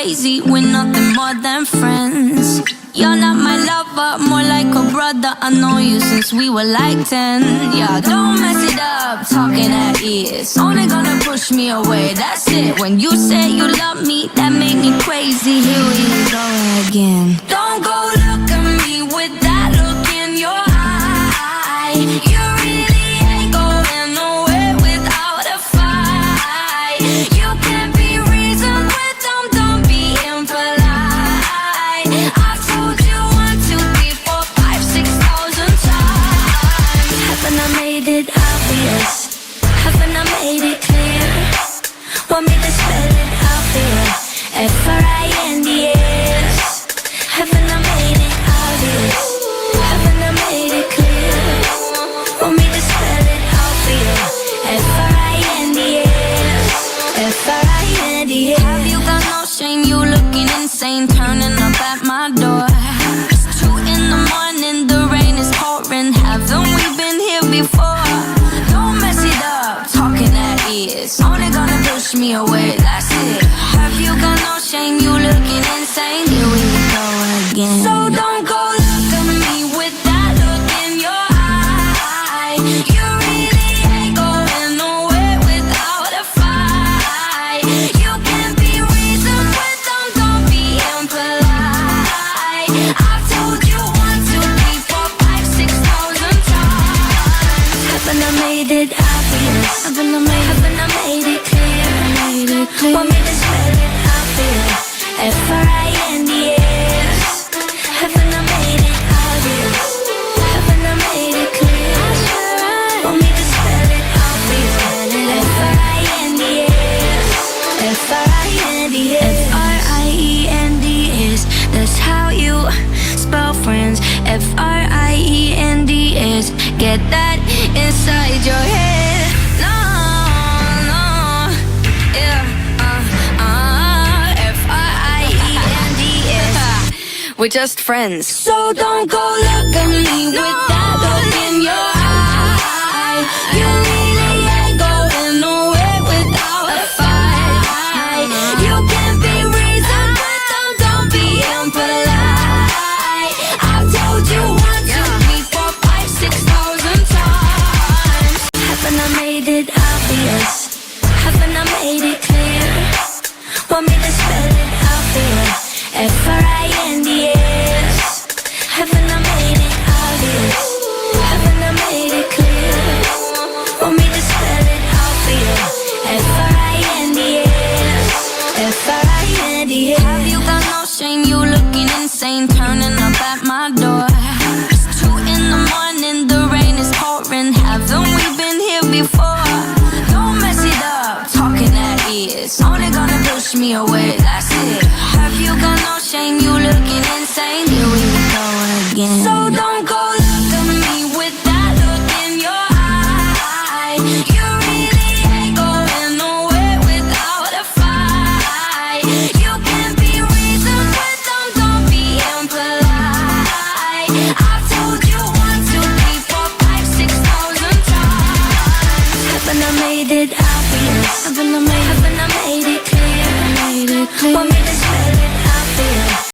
crazy, we're nothing more than friends. You're not my lover, more like a brother. I know you since we were like 10. Yeah, don't mess it up, talking at ears. Only gonna push me away, that's it. When you say you love me, that made me crazy. Here we go again. Don't go look at me with that look in your eye. You really ain't going nowhere without a fight. You can't be reasoned with them, don't be impolite. I've told you 1, 2, 3, 4, 5, 6,000 times. Haven't I made it obvious? Haven't I made it clear? Want me to spell it out here? F-R-I-N-D-S. Haven't I made it obvious? Haven't I made it clear? Want me to spell it out for you? F-R-I-N-D-S. F-R-I-N-D-S. Have you got no shame? You looking insane, turning up at my door. It's 2 in the morning, the rain is pouring. Haven't we been here before? Don't mess it up, talking at ears. Only gonna push me away, that's it. Have you got no shame? You looking insane. Here we go again. So don't go look at me with that look in your eye. You really ain't going nowhere without a fight. You can't be reasoned with them, don't be impolite. I've told you 1, 2, 3, 4, 5, 6,000 times. Haven't I made it obvious? Haven't I made it clear? Want me to spell it out for you? F-R-I-N-D-S. Haven't I made it obvious? Haven't I made it clear? Want me to spell it out for you? F-R-I-N-D-S. F-R-I-N-D-S. F-R-I-E-N-D-S. That's how you spell friends. F-R-I-E-N-D-S. Get that inside your head. No, no, yeah, F-R-I-E-N-D-S. We're just friends. So don't go look at me with that look in your eye. You really ain't going nowhere without a fight. You can't be reasoned with them, don't be impolite. I've told you 1, 2, 3, 4, 5, 6,000 times. Haven't I made it obvious? Haven't I made it clear? Want me to spell it out for you? F-R-I-N-D-S. Haven't I made it obvious? Haven't I made it clear? Want me to spell it out for you? F-R-I-N-D-S. F-R-I-N-D-S. Have you got no shame? You looking insane, turning up at my door. It's 2 in the morning, the rain is pouring. Haven't we been here before? Don't mess it up, talking at ears. Only gonna push me away,